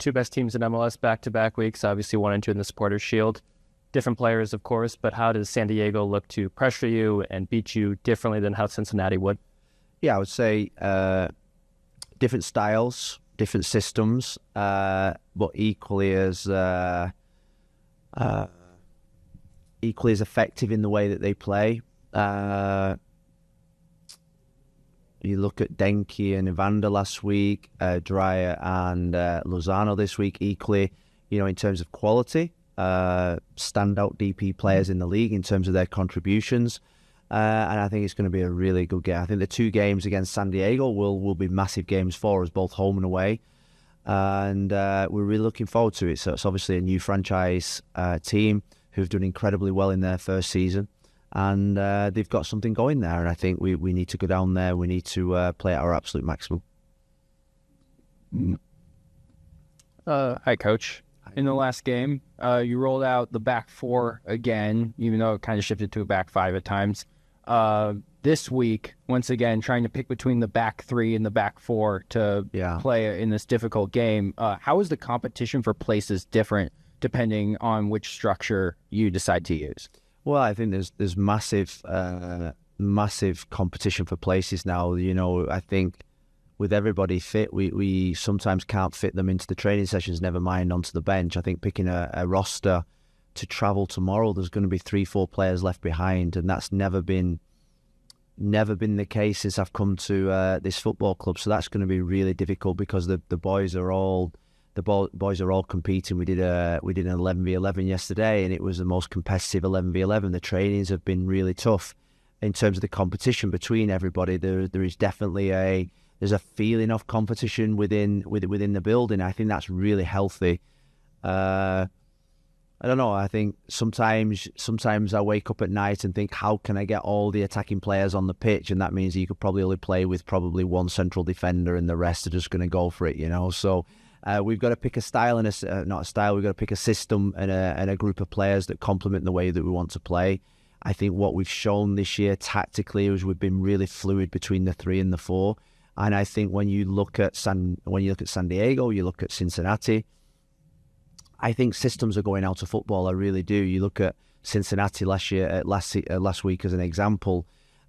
two best teams in MLS back-to-back weeks, obviously 1 and 2 in the Supporters' Shield. Different players, of course, but how does San Diego look to pressure you and beat you differently than how Cincinnati would? Yeah, I would say different styles, different systems, but equally as effective in the way that they play. You look at Denki and Evander last week, Dreyer and Lozano this week, equally, in terms of quality, standout DP players in the league in terms of their contributions. And I think it's going to be a really good game. I think the 2 games against San Diego will be massive games for us, both home and away. And we're really looking forward to it. So it's obviously a new franchise team who've done incredibly well in their first season. And they've got something going there. And I think we need to go down there. We need to play at our absolute maximum. Hi, Coach. In the last game, you rolled out the back 4 again, even though it kind of shifted to a back 5 at times. This week, once again, trying to pick between the back 3 and the back 4 to play in this difficult game. How is the competition for places different depending on which structure you decide to use? Well, I think there's massive competition for places now. I think with everybody fit, we sometimes can't fit them into the training sessions, never mind onto the bench. I think picking a roster to travel tomorrow, there's going to be 3-4 players left behind, and that's never been the case since I've come to this football club. So that's going to be really difficult because the boys are all competing. We did an 11v11 yesterday, and it was the most competitive 11v11. The trainings have been really tough in terms of the competition between everybody. There is definitely there's a feeling of competition within the building. I think that's really healthy. I don't know. I think sometimes I wake up at night and think, how can I get all the attacking players on the pitch? And that means you could probably only play with probably one central defender, and the rest are just going to go for it. So we've got to pick a style and not a style. We've got to pick a system and a group of players that complement the way that we want to play. I think what we've shown this year tactically is we've been really fluid between the 3 and the 4. And I think when you look at San Diego, you look at Cincinnati, I think systems are going out of football. I really do. You look at Cincinnati last week as an example.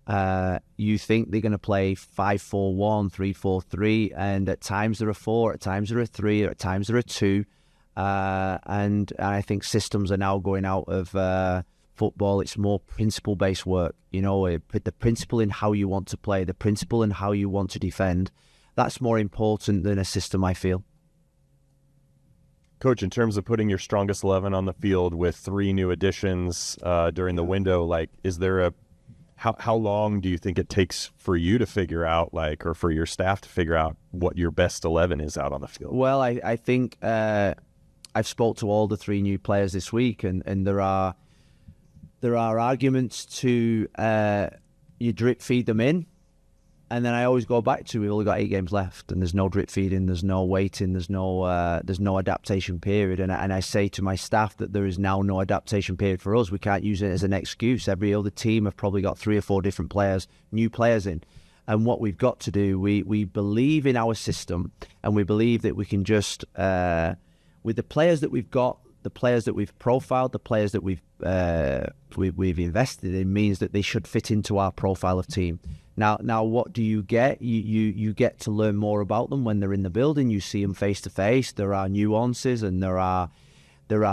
You think they're going to play 5-4-1, 3-4-3, and at times they're a 4, at times they're a 3, or at times they're a 2. And I think systems are now going out of football. It's more principle-based work. The principle in how you want to play, the principle in how you want to defend, that's more important than a system, I feel. Coach, in terms of putting your strongest 11 on the field with 3 new additions during the window, is there how long do you think it takes for you to figure out, or for your staff to figure out what your best 11 is out on the field? Well, I think I've spoke to all the 3 new players this week, and there are arguments to you drip feed them in, and then I always go back to we've only got 8 games left, and there's no drip feeding, there's no waiting, there's no adaptation period, and I say to my staff that there is now no adaptation period for us. We can't use it as an excuse. Every other team have probably got 3 or 4 different new players in, and what we've got to do, we believe in our system, and we believe that we can just with the players that we've got, the players that we've profiled, the players that we've invested in, means that they should fit into our profile of team. Now, what do you get? You get to learn more about them when they're in the building. You see them face to face. There are nuances, and there are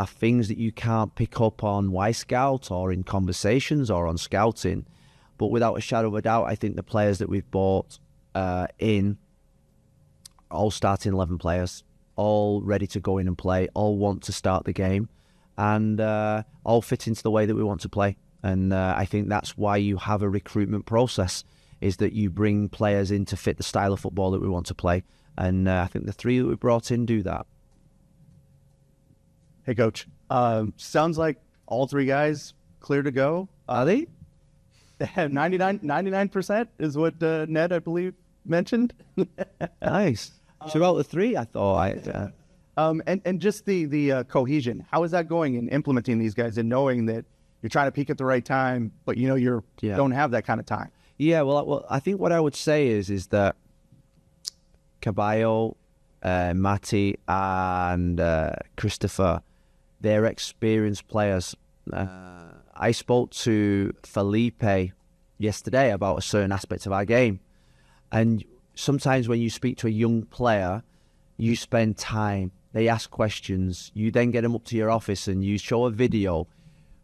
things that you can't pick up on Y-Scout or in conversations or on scouting. But without a shadow of a doubt, I think the players that we've bought in, all starting 11 players, all ready to go in and play, all want to start the game, and all fit into the way that we want to play. And I think that's why you have a recruitment process, is that you bring players in to fit the style of football that we want to play. And I think the 3 that we brought in do that. Hey, Coach. Sounds like all 3 guys clear to go. Are they? 99% is what Ned, I believe, mentioned. Nice. So out of 3, I thought. And just the cohesion. How is that going in implementing these guys and knowing that you're trying to peak at the right time, but you don't have that kind of time? Yeah, well, I think what I would say is that Caballo, Matty and Christopher, they're experienced players. I spoke to Felipe yesterday about a certain aspect of our game. And sometimes when you speak to a young player, you spend time, they ask questions, you then get them up to your office and you show a video.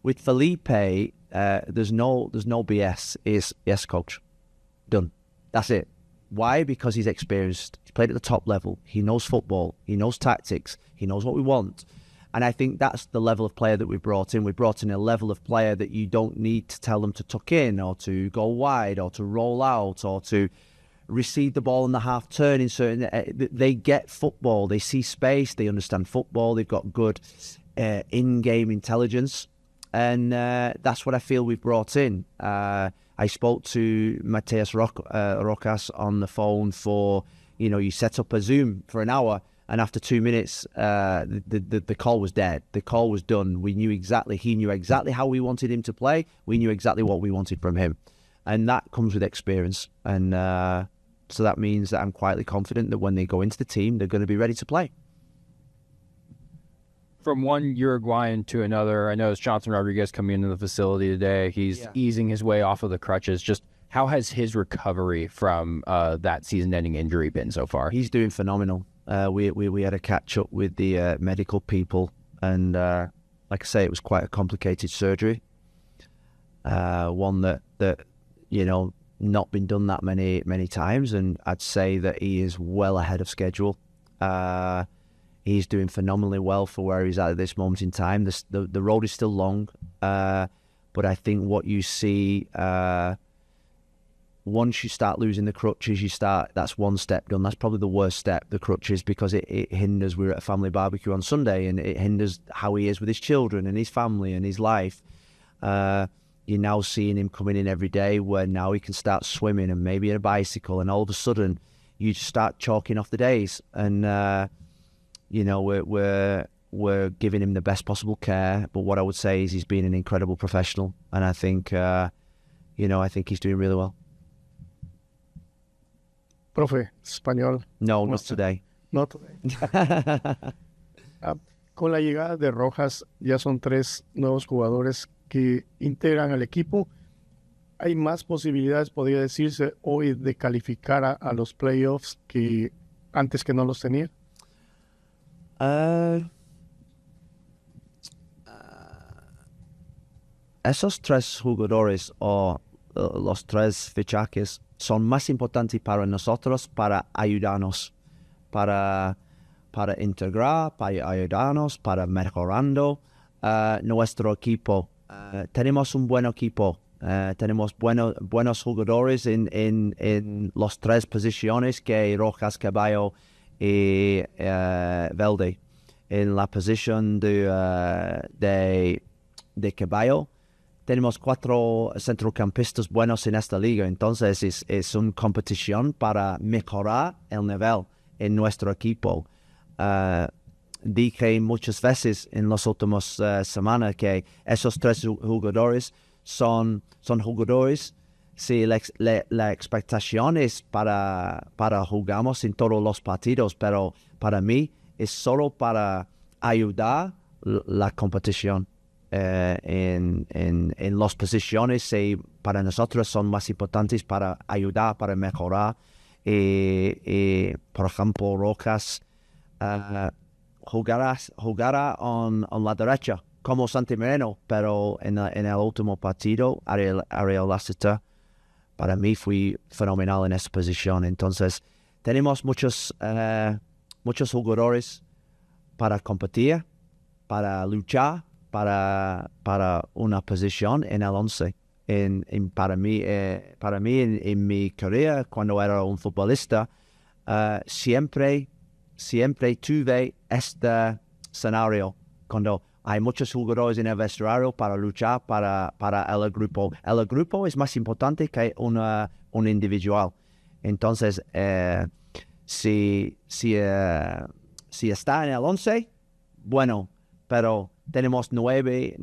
With Felipe, there's no BS. It's, yes, coach, done. That's it. Why? Because he's experienced. He's played at the top level. He knows football. He knows tactics. He knows what we want. And I think that's the level of player that we brought in. We brought in a level of player that you don't need to tell them to tuck in or to go wide or to roll out or to receive the ball in the half turn. In certain, they get football. They see space. They understand football. They've got good in-game intelligence. And that's what I feel we've brought in. I spoke to Mateus Rocas on the phone for, you set up a Zoom for an hour. And after 2 minutes, the call was dead. The call was done. He knew exactly how we wanted him to play. We knew exactly what we wanted from him. And that comes with experience. And so that means that I'm quietly confident that when they go into the team, they're going to be ready to play. From one Uruguayan to another, I noticed Johnson Rodriguez coming into the facility today. He's easing his way off of the crutches. Just how has his recovery from that season-ending injury been so far? He's doing phenomenal. We had a catch-up with the medical people, and like I say, it was quite a complicated surgery. One that not been done that many times, and I'd say that he is well ahead of schedule. He's doing phenomenally well for where he's at this moment in time. The road is still long, but I think what you see, once you start losing the crutches, that's one step done. That's probably the worst step, the crutches, because it hinders. We were at a family barbecue on Sunday, and it hinders how he is with his children and his family and his life. You're now seeing him coming in every day where now he can start swimming and maybe on a bicycle, and all of a sudden you just start chalking off the days. And we're giving him the best possible care. But what I would say is he's been an incredible professional, and I think I think he's doing really well. Profe, español. No, not today. Not today. Con la llegada de Rojas, ya son 3 nuevos jugadores que integran al equipo. ¿Hay más posibilidades, podría decirse, hoy de calificar a los playoffs que antes que no los tenía? Esos 3 jugadores o los 3 fichajes son más importantes para nosotros, para ayudarnos, para integrar, para ayudarnos, para mejorando nuestro equipo. Tenemos un buen equipo, tenemos buenos jugadores en las 3 posiciones que Rojas, Caballo y Velde. En la posición de Caballo tenemos 4 centrocampistas buenos en esta liga, entonces es una competición para mejorar el nivel en nuestro equipo. Dije muchas veces en las últimas semanas que esos 3 jugadores son jugadores, si la expectación es para jugamos en todos los partidos, pero para mí es solo para ayudar la competición. En las posiciones para nosotros son más importantes para ayudar, para mejorar. Por ejemplo, Rojas jugará en la derecha como Santi Moreno, pero en el último partido Ariel Lassiter para mí fue fenomenal en esa posición. Entonces tenemos muchos jugadores para competir, para luchar, para una posición en el 11. Para mí en mi carrera, cuando era un futbolista, siempre tuve este escenario, cuando hay muchos jugadores en el vestuario para luchar para el grupo. El grupo es más importante que un individual. Entonces, si está en el 11, bueno, pero tenemos 9,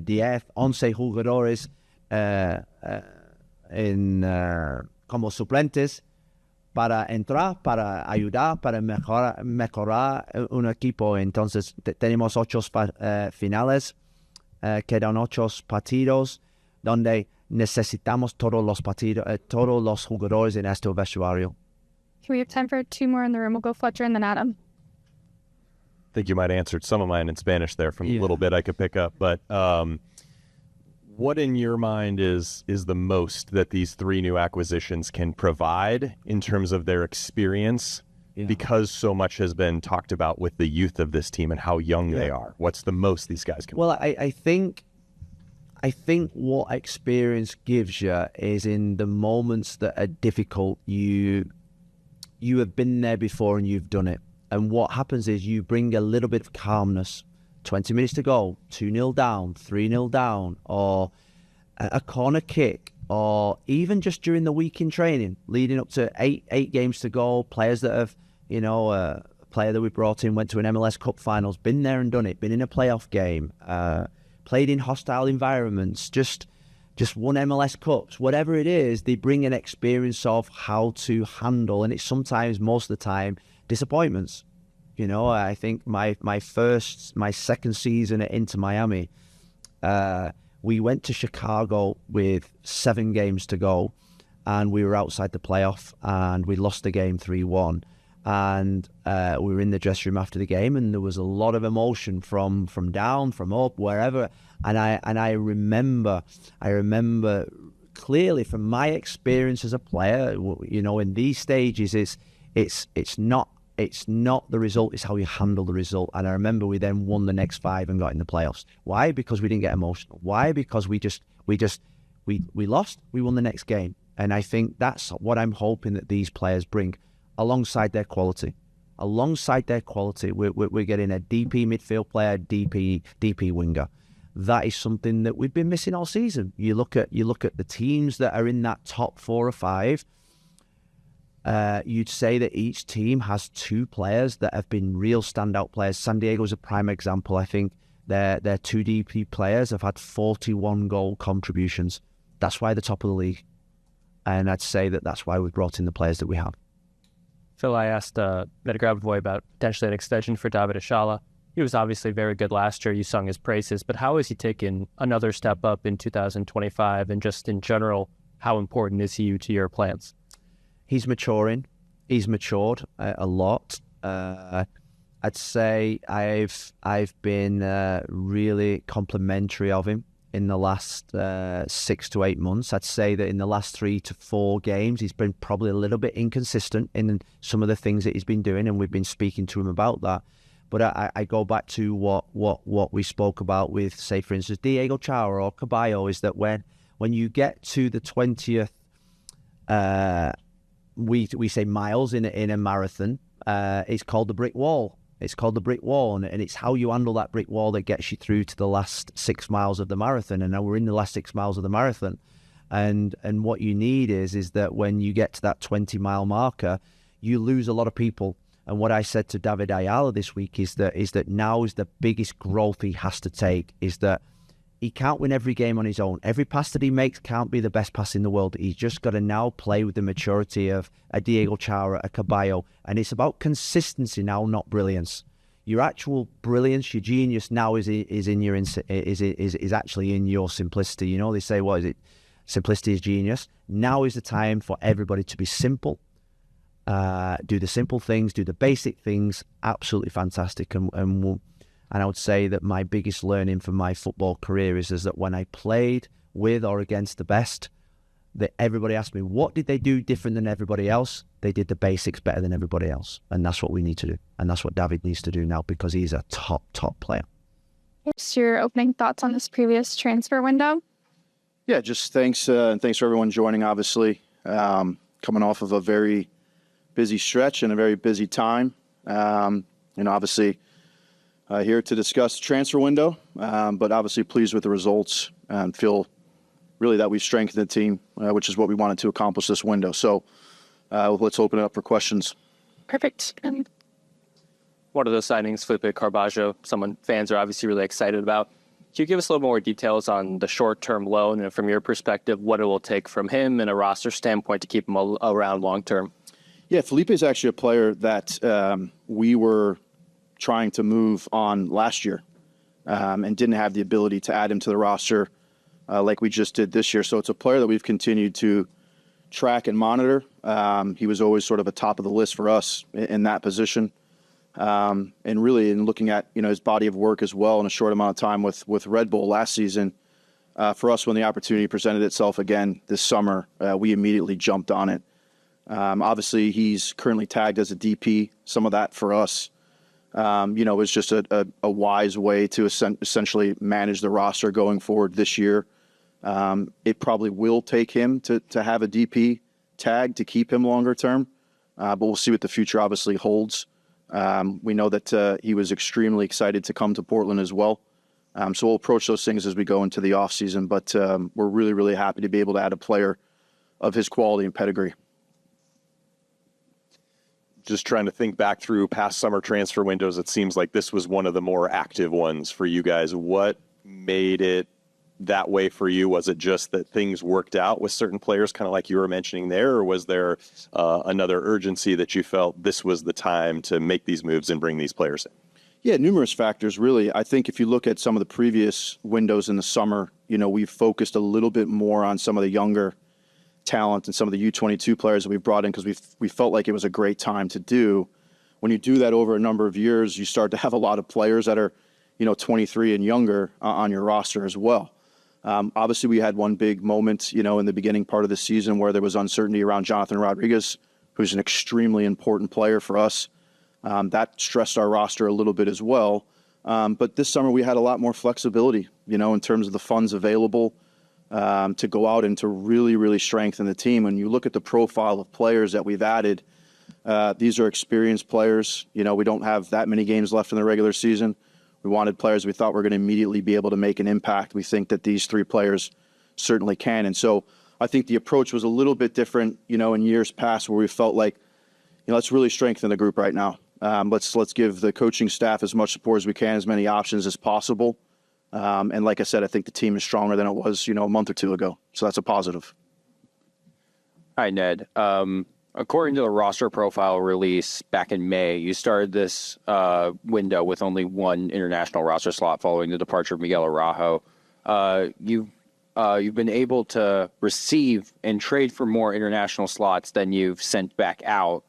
10, 11 jugadores como suplentes para entrar, para ayudar, para mejorar un equipo. Entonces, tenemos 8 finales, quedan 8 partidos donde necesitamos todos los partidos, todos los jugadores en este vestuario. Okay, we have time for 2 more in the room. We'll go Fletcher and then Adam. I think you might have answered some of mine in Spanish there from a little bit I could pick up. But what in your mind is the most that these 3 new acquisitions can provide in terms of their experience? Yeah. Because so much has been talked about with the youth of this team and how young they are. What's the most these guys can Well, I think what experience gives you is in the moments that are difficult, you have been there before and you've done it. And what happens is you bring a little bit of calmness. 20 minutes to go, 2-0 down, 3-0 down, or a corner kick, or even just during the week in training, leading up to eight games to go, players that have, a player that we brought in went to an MLS Cup finals, been there and done it, been in a playoff game, played in hostile environments, just won MLS Cups, whatever it is, they bring an experience of how to handle, and it's sometimes, most of the time, disappointments. I think my second season at Inter Miami, we went to Chicago with 7 games to go, and we were outside the playoff, and we lost the game 3-1. And we were in the dressing room after the game, and there was a lot of emotion from down, from up, wherever. And I remember clearly from my experience as a player, in these stages, it's not the result, it's how you handle the result. And I remember we then won the next 5 and got in the playoffs. Why? Because we didn't get emotional. Why? Because we lost, we won the next game. And I think that's what I'm hoping that these players bring alongside their quality. Alongside their quality, we're getting a DP midfield player, DP winger. That is something that we've been missing all season. You look at the teams that are in that top 4 or 5. You'd say that each team has 2 players that have been real standout players. San Diego's a prime example. I think their 2 DP players have had 41 goal contributions. That's why they're top of the league. And I'd say that that's why we've brought in the players that we have. Phil, I asked Ned Grabavoy about potentially an extension for David Ashala. He was obviously very good last year. You sung his praises, but how is he taking another step up in 2025? And just in general, how important is he to your plans? He's maturing. He's matured a lot. I'd say I've been really complimentary of him in the last 6 to 8 months. I'd say that in the last 3 to 4 games, he's been probably a little bit inconsistent in some of the things that he's been doing, and we've been speaking to him about that. But I go back to what we spoke about with, say, for instance, Diego Chara or Caballo, is that when you get to the 20th, we say miles in a marathon, it's called the brick wall. It's called the brick wall, and it's how you handle that brick wall that gets you through to the last 6 miles of the marathon. And now we're in the last 6 miles of the marathon, and what you need is that when you get to that 20-mile marker, you lose a lot of people. And what I said to David Ayala this week is that now is the biggest growth he has to take, is that he can't win every game on his own. Every pass that he makes can't be the best pass in the world. He's just got to now play with the maturity of a Diego Chara, a Caballo. And it's about consistency now, not brilliance. Your actual brilliance, your genius now is actually in your simplicity. They say, what is it? Simplicity is genius. Now is the time for everybody to be simple. Do the simple things, do the basic things. Absolutely fantastic. And I would say that my biggest learning from my football career is that when I played with or against the best, that everybody asked me, what did they do different than everybody else? They did the basics better than everybody else. And that's what we need to do. And that's what David needs to do now, because he's a top player. What's your opening thoughts on this previous transfer window? Yeah, just thanks. And thanks for everyone joining, obviously. Coming off of a very busy stretch and a very busy time. Obviously, here to discuss transfer window, but obviously pleased with the results and feel really that we've strengthened the team, which is what we wanted to accomplish this window. So let's open it up for questions. Perfect. One of those signings, Felipe Carbajo, someone fans are obviously really excited about. Can you give us a little more details on the short-term loan and from your perspective, what it will take from him and a roster standpoint to keep him around long-term? Yeah, Felipe is actually a player that we were trying to move on last year and didn't have the ability to add him to the roster like we just did this year. So it's a player that we've continued to track and monitor. He was always sort of a top of the list for us in that position. And really in looking at, his body of work as well in a short amount of time with Red Bull last season, for us when the opportunity presented itself again this summer, we immediately jumped on it. Obviously, he's currently tagged as a DP. Some of that for us, was just a wise way to essentially manage the roster going forward this year. It probably will take him to have a DP tag to keep him longer term, but we'll see what the future obviously holds. We know that he was extremely excited to come to Portland as well. So we'll approach those things as we go into the offseason, but we're really, really happy to be able to add a player of his quality and pedigree. Just trying to think back through past summer transfer windows, it seems like this was one of the more active ones for you guys. What made it that way for you? Was it just that things worked out with certain players, kind of like you were mentioning there, or was there another urgency that you felt this was the time to make these moves and bring these players in? Yeah, numerous factors, really. I think if you look at some of the previous windows in the summer, we've focused a little bit more on some of the younger talent and some of the U22 players that we brought in because we felt like it was a great time to do. When you do that over a number of years, you start to have a lot of players that are, 23 and younger on your roster as well. Obviously, we had one big moment, in the beginning part of the season where there was uncertainty around Jonathan Rodriguez, who's an extremely important player for us. That stressed our roster a little bit as well. But this summer we had a lot more flexibility, in terms of the funds available to go out and to really, really strengthen the team. When you look at the profile of players that we've added, these are experienced players. We don't have that many games left in the regular season. We wanted players we thought were going to immediately be able to make an impact. We think that these three players certainly can. And so I think the approach was a little bit different, in years past where we felt like, let's really strengthen the group right now. Let's give the coaching staff as much support as we can, as many options as possible. And like I said, I think the team is stronger than it was, a month or two ago. So that's a positive. Hi, Ned. According to the roster profile release back in May, you started this window with only one international roster slot following the departure of Miguel Araujo. You've been able to receive and trade for more international slots than you've sent back out,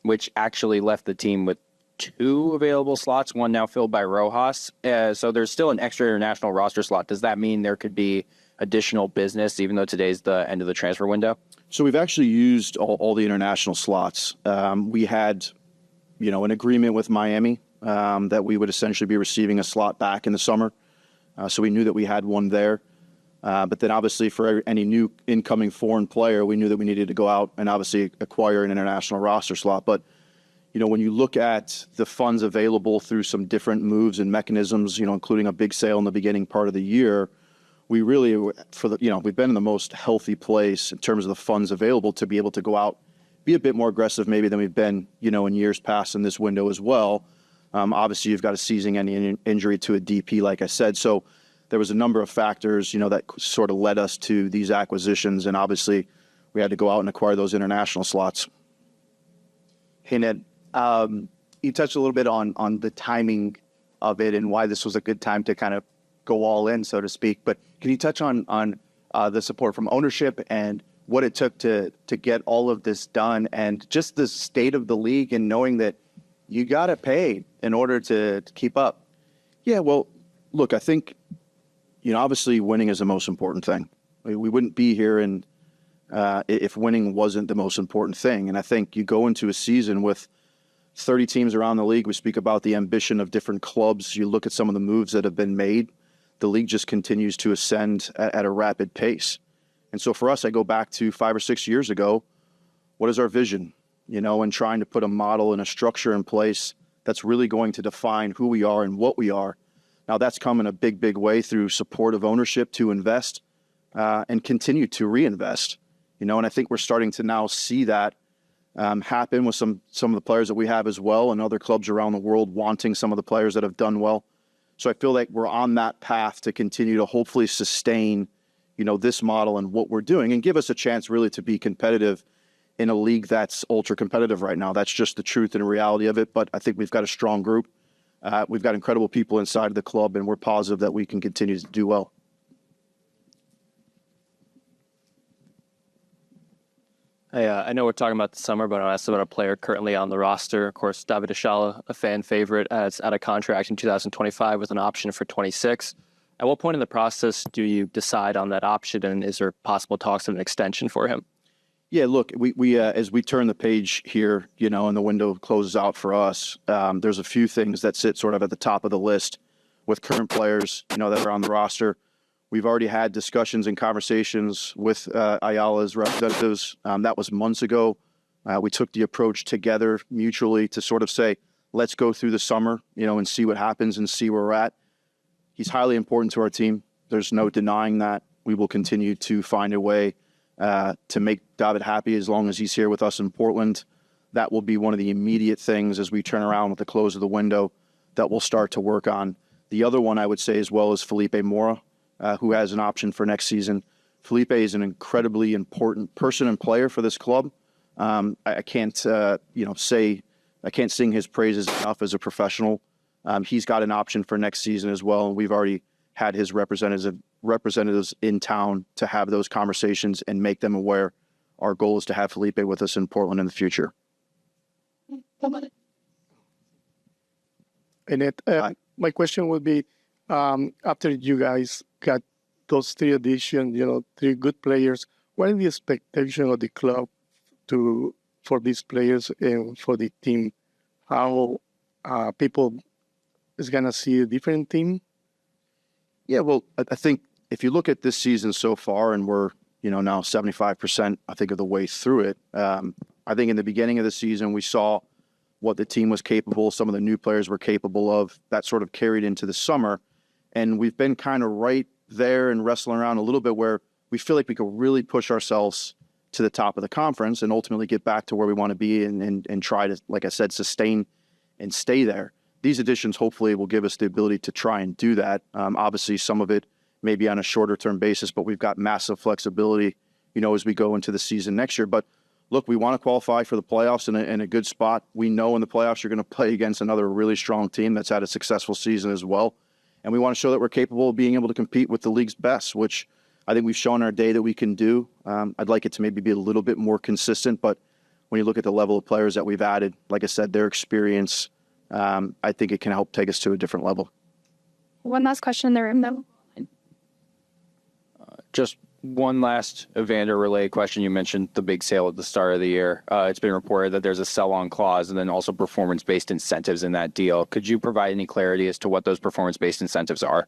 which actually left the team with two available slots, one now filled by Rojas. So there's still an extra international roster slot. Does that mean there could be additional business, even though today's the end of the transfer window? So we've actually used all the international slots. We had, an agreement with Miami that we would essentially be receiving a slot back in the summer. So we knew that we had one there. But then obviously for any new incoming foreign player, we knew that we needed to go out and obviously acquire an international roster slot. But, when you look at the funds available through some different moves and mechanisms, including a big sale in the beginning part of the year, we really, we've been in the most healthy place in terms of the funds available to be able to go out, be a bit more aggressive maybe than we've been, in years past in this window as well. Obviously, you've got a seizing any injury to a DP, like I said. So there was a number of factors, that sort of led us to these acquisitions. And obviously, we had to go out and acquire those international slots. Hey, Ned, you touched a little bit on the timing of it and why this was a good time to kind of go all in, so to speak. But can you touch on the support from ownership and what it took to get all of this done and just the state of the league and knowing that you got to pay in order to keep up? Yeah, well, look, I think, obviously winning is the most important thing. We wouldn't be here if winning wasn't the most important thing. And I think you go into a season with 30 teams around the league. We speak about the ambition of different clubs. You look at some of the moves that have been made. The league just continues to ascend at a rapid pace. And so for us, I go back to 5 or 6 years ago. What is our vision? And trying to put a model and a structure in place that's really going to define who we are and what we are. Now, that's come in a big, big way through support of ownership to invest and continue to reinvest. And I think we're starting to now see that happen with some of the players that we have as well, and other clubs around the world wanting some of the players that have done well. So I feel like we're on that path to continue to hopefully sustain, this model and what we're doing and give us a chance really to be competitive in a league that's ultra competitive right now. That's just the truth and reality of it. But I think we've got a strong group. We've got incredible people inside of the club, and we're positive that we can continue to do well. Hey, I know we're talking about the summer, but I'll ask about a player currently on the roster. Of course, David Ashala, a fan favorite, is out of contract in 2025 with an option for 26. At what point in the process do you decide on that option, and is there possible talks of an extension for him? Yeah, look, we as we turn the page here, and the window closes out for us, there's a few things that sit sort of at the top of the list with current players, that are on the roster. We've already had discussions and conversations with Ayala's representatives. That was months ago. We took the approach together mutually to sort of say, let's go through the summer, and see what happens and see where we're at. He's highly important to our team. There's no denying that. We will continue to find a way to make David happy as long as he's here with us in Portland. That will be one of the immediate things as we turn around with the close of the window that we'll start to work on. The other one I would say as well is Felipe Mora, who has an option for next season. Felipe is an incredibly important person and player for this club. I can't, I can't sing his praises enough as a professional. He's got an option for next season as well, and we've already had his representatives in town to have those conversations and make them aware. Our goal is to have Felipe with us in Portland in the future. Annette, my question would be, after you guys got those 3 additions, 3 good players, what is the expectation of the club for these players and for the team? How people is going to see a different team? Yeah, well, I think if you look at this season so far, and we're, now 75%, I think, of the way through it, I think in the beginning of the season, we saw what the team was capable, some of the new players were capable of. That sort of carried into the summer. And we've been kind of right there and wrestling around a little bit where we feel like we could really push ourselves to the top of the conference and ultimately get back to where we want to be and try to, like I said, sustain and stay there. These additions hopefully will give us the ability to try and do that. Obviously, some of it may be on a shorter-term basis, but we've got massive flexibility, as we go into the season next year. But look, we want to qualify for the playoffs in a good spot. We know in the playoffs you're going to play against another really strong team that's had a successful season as well. And we want to show that we're capable of being able to compete with the league's best, which I think we've shown our day that we can do. I'd like it to maybe be a little bit more consistent, but when you look at the level of players that we've added, like I said, their experience, I think it can help take us to a different level. One last question in the room, though. Just one last Evander-related question. You mentioned the big sale at the start of the year. It's been reported that there's a sell-on clause and then also performance-based incentives in that deal. Could you provide any clarity as to what those performance-based incentives are?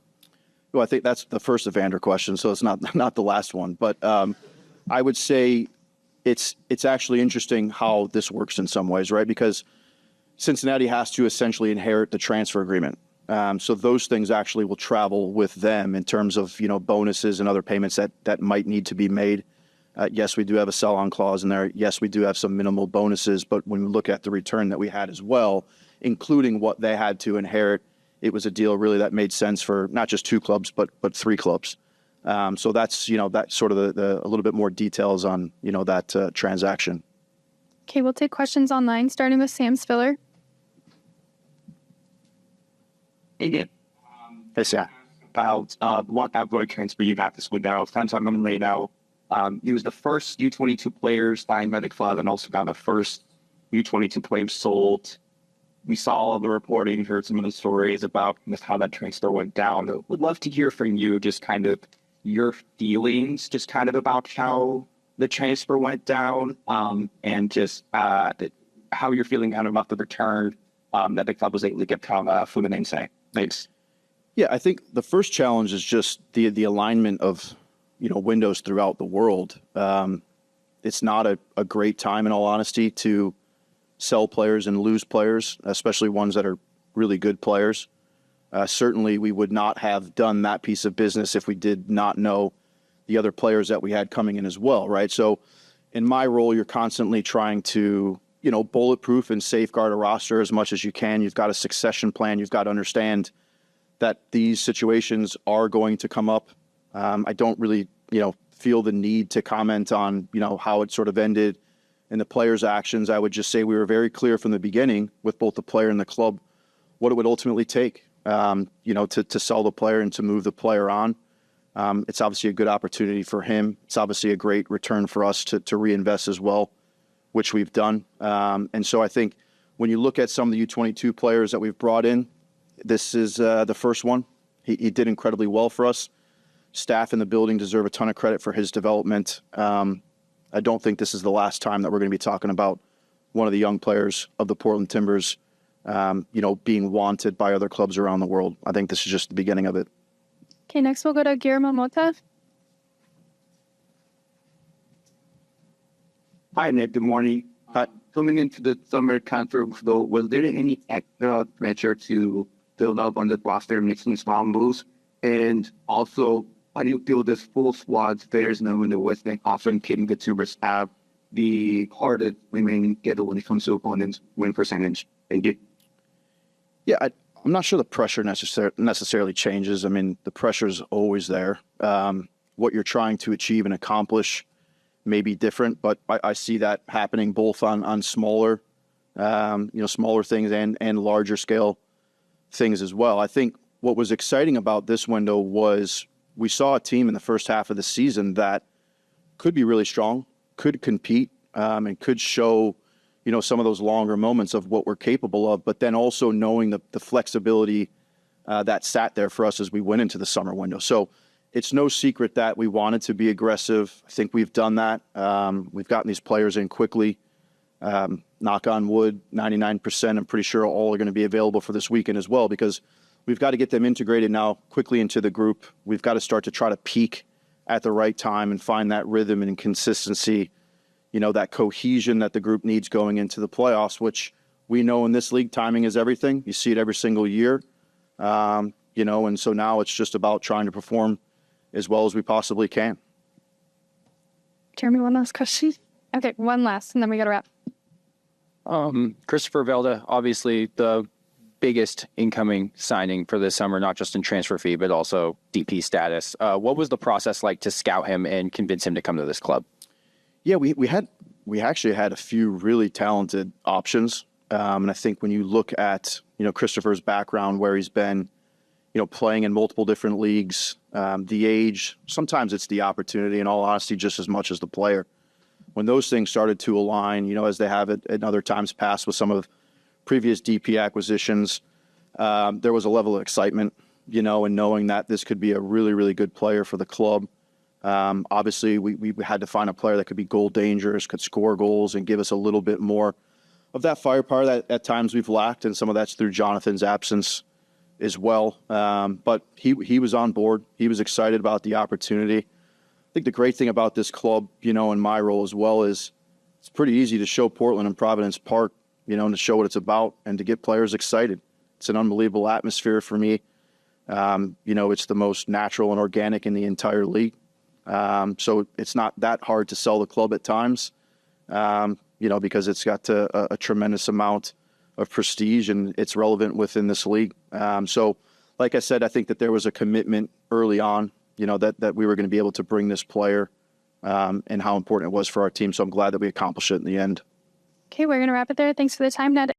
Well, I think that's the first Evander question, so it's not the last one. But I would say it's actually interesting how this works in some ways, right? Because Cincinnati has to essentially inherit the transfer agreement. So those things actually will travel with them in terms of, bonuses and other payments that might need to be made. Yes, we do have a sell-on clause in there. Yes, we do have some minimal bonuses. But when we look at the return that we had as well, including what they had to inherit, it was a deal really that made sense for not just 2 clubs, but 3 clubs. So that's, that's sort of a little bit more details on, that transaction. Okay, we'll take questions online, starting with Sam Spiller. Hey, Sam. About what outgoing transfer you got this window. Times I'm going to lay now. He was the first U22 player signed by the club and also got the first U22 player sold. We saw all of the reporting, heard some of the stories about how that transfer went down. Would love to hear from you just kind of your feelings, just kind of about how the transfer went down and just how you're feeling kind of about the return that the club was able to get from Fluminense. Thanks. Yeah, I think the first challenge is just the alignment of, windows throughout the world. It's not a great time, in all honesty, to sell players and lose players, especially ones that are really good players. Certainly, we would not have done that piece of business if we did not know the other players that we had coming in as well, right? So in my role, you're constantly trying to bulletproof and safeguard a roster as much as you can. You've got a succession plan. You've got to understand that these situations are going to come up. I don't really, feel the need to comment on, how it sort of ended and the player's actions, I would just say we were very clear from the beginning with both the player and the club what it would ultimately take, to sell the player and to move the player on. It's obviously a good opportunity for him. It's obviously a great return for us to reinvest as well, which we've done. And so I think when you look at some of the U22 players that we've brought in, this is the first one. He did incredibly well for us. Staff in the building deserve a ton of credit for his development. I don't think this is the last time that we're going to be talking about one of the young players of the Portland Timbers, being wanted by other clubs around the world. I think this is just the beginning of it. Okay, next we'll go to Guillermo Mota. Hi, Nick. Good morning. Coming into the summer conference, though, was there any extra pressure to build up on the roster, making small moves? And also, how do you feel this full squad fares now in the West End, often getting the Timbers have the hardest remaining schedule when it comes to opponents' win percentage? Thank you. Yeah, I'm not sure the pressure necessarily changes. I mean, the pressure is always there. What you're trying to achieve and accomplish may be different, but I see that happening both on smaller, smaller things and larger scale things as well. I think what was exciting about this window was we saw a team in the first half of the season that could be really strong, could compete, and could show, some of those longer moments of what we're capable of, but then also knowing the flexibility that sat there for us as we went into the summer window. So it's no secret that we wanted to be aggressive. I think we've done that. We've gotten these players in quickly. Knock on wood, 99%, I'm pretty sure all are going to be available for this weekend as well, because we've got to get them integrated now quickly into the group. We've got to start to try to peak at the right time and find that rhythm and consistency, that cohesion that the group needs going into the playoffs, which we know in this league, timing is everything. You see it every single year, and so now it's just about trying to perform as well as we possibly can. Jeremy, one last question. Okay, one last, and then we got to wrap. Christopher Velda, obviously the biggest incoming signing for this summer, not just in transfer fee, but also DP status. What was the process like to scout him and convince him to come to this club? Yeah, we actually had a few really talented options. And I think when you look at, Christopher's background, where he's been, playing in multiple different leagues, the age, sometimes it's the opportunity, in all honesty, just as much as the player. When those things started to align, as they have at other times past with some of previous DP acquisitions, there was a level of excitement, and knowing that this could be a really, really good player for the club. Obviously, we had to find a player that could be goal dangerous, could score goals, and give us a little bit more of that firepower that at times we've lacked, and some of that's through Jonathan's absence as well. But he was on board. He was excited about the opportunity. I think the great thing about this club, in my role as well, is it's pretty easy to show Portland and Providence Park, and to show what it's about and to get players excited. It's an unbelievable atmosphere for me. It's the most natural and organic in the entire league. So it's not that hard to sell the club at times, because it's got a tremendous amount of prestige and it's relevant within this league. So like I said, I think that there was a commitment early on, that we were going to be able to bring this player, and how important it was for our team. So I'm glad that we accomplished it in the end. Okay, we're going to wrap it there. Thanks for the time, Ned.